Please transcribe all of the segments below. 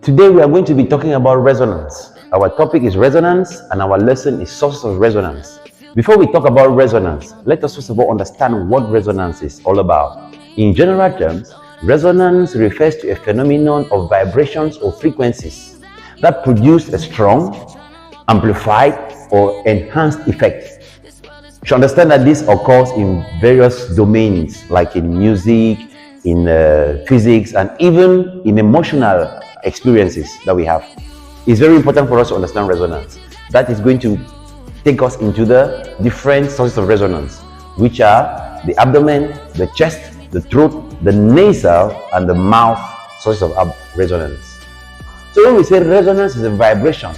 Today we are going to be talking about resonance. Our topic is resonance and our lesson is sources of resonance. Before we talk about resonance, let us first of all understand what resonance is all about. In general terms, resonance refers to a phenomenon of vibrations or frequencies that produce a strong, amplified, or enhanced effect. You should understand that this occurs in various domains, like in music, in physics, and even in emotional experiences that we have. It's very important for us to understand resonance. That is going to take us into the different sources of resonance, which are the abdomen, the chest, the throat, the nasal, and the mouth sources of resonance. So when we say resonance is a vibration,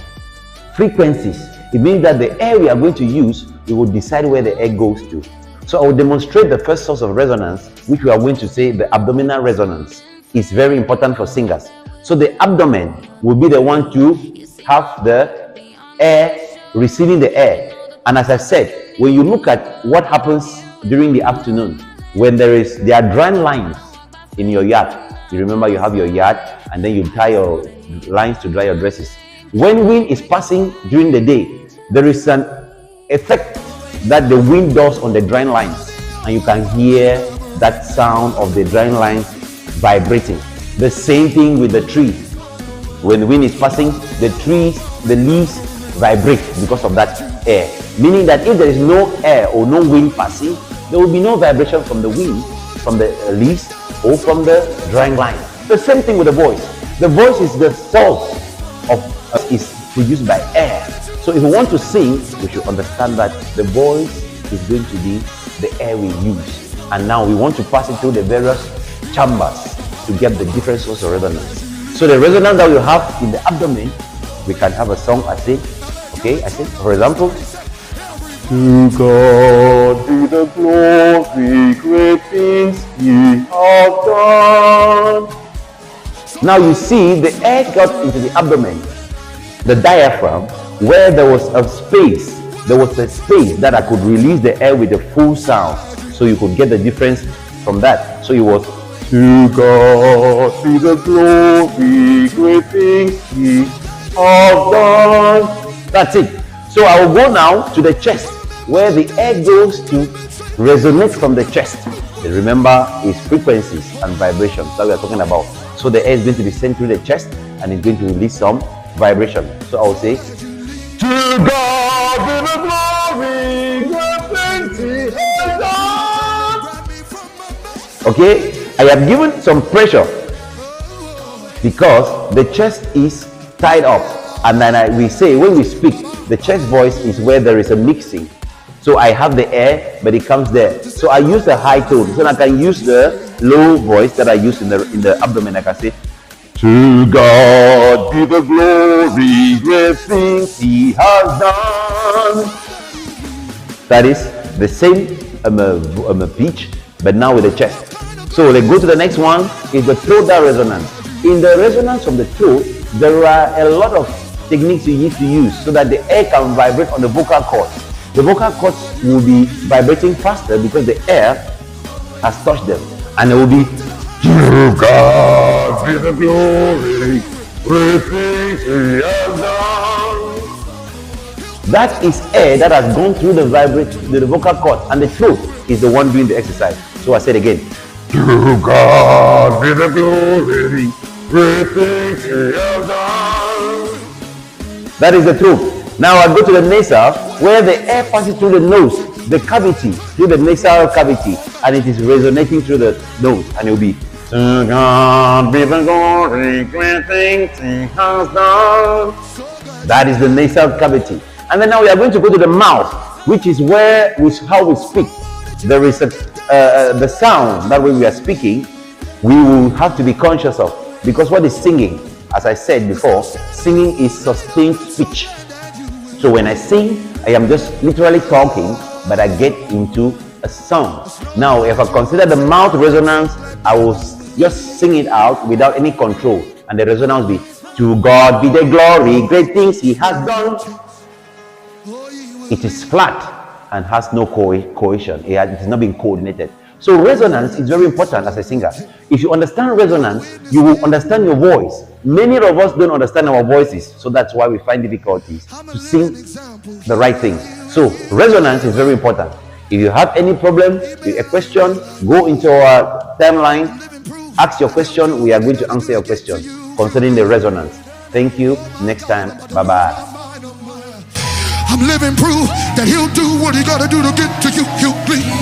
frequencies, it means that the air we are going to use, we will decide where the air goes to. So I will demonstrate the first source of resonance, which we are going to say the abdominal resonance. It's very important for singers. So the abdomen will be the one to have the air, receiving the air. And as I said, when you look at what happens during the afternoon, when there are drying lines in your yard. You remember you have your yard and then you tie your lines to dry your dresses. When wind is passing during the day, there is an effect that the wind does on the drying lines, and you can hear that sound of the drying lines vibrating. The same thing with the tree. When the wind is passing, the trees, the leaves vibrate because of that air. Meaning that if there is no air or no wind passing, there will be no vibration from the wind, from the leaves, or from the drying line. The same thing with the voice. The voice is the source is produced by air. So if we want to sing, we should understand that the voice is going to be the air we use. And now we want to pass it through the various chambers to get the different sources of resonance. So the resonance that we have in the abdomen, we can have a song I say, for example, to God be the glory, great things He has done. Now you see the air got into the abdomen, the diaphragm, where there was a space that I could release the air with the full sound, so you could get the difference from that. So it was to God be the glory, great things He has done. That's it. So I will go now to the chest, where the air goes to resonate from the chest. And remember, it's frequencies and vibrations that we are talking about. So the air is going to be sent through the chest and it's going to release some vibration. So I will say, to God be the glory, great things He has done. Okay, I have given some pressure because the chest is tied up, and then we say when we speak, the chest voice is where there is a mixing. So I have the air, but it comes there. So I use the high tone. So I can use the low voice that I use in the abdomen. I can say, to God be the glory, great things He has done. That is the same pitch, but now with the chest. So let's go to the next one, is the throat resonance. In the resonance of the throat, there are a lot of techniques you need to use so that the air can vibrate on the vocal cords. The vocal cords will be vibrating faster because the air has touched them, and it will be, to God be the glory, great things He has done. That is air that has gone through the vocal cords, and the throat is the one doing the exercise. So I said again, to God be the glory, great things He has done. That is the throat. Now I go to the nasal, where the air passes through the nose, the cavity, through the nasal cavity, and it is resonating through the nose, and it will be, to God be the glory, great things He has done. That is the nasal cavity. And then now we are going to go to the mouth, which is how we speak. There is the sound that when we are speaking, we will have to be conscious of, because what is singing, as I said before, singing is sustained speech. So when I sing, I am just literally talking, but I get into a song. Now, if I consider the mouth resonance, I will just sing it out without any control, and the resonance will be, to God be the glory, great things He has done. It is flat and has no cohesion. It is not being coordinated. So resonance is very important as a singer. If you understand resonance, you will understand your voice. Many of us don't understand our voices, so that's why we find difficulties to sing the right things. So resonance is very important. If you have any problem with a question, go into our timeline, ask your question. We are going to answer your question concerning the resonance. Thank you. Next time. Bye-bye. I'm living proof that he'll do what he gotta do to get to you, please.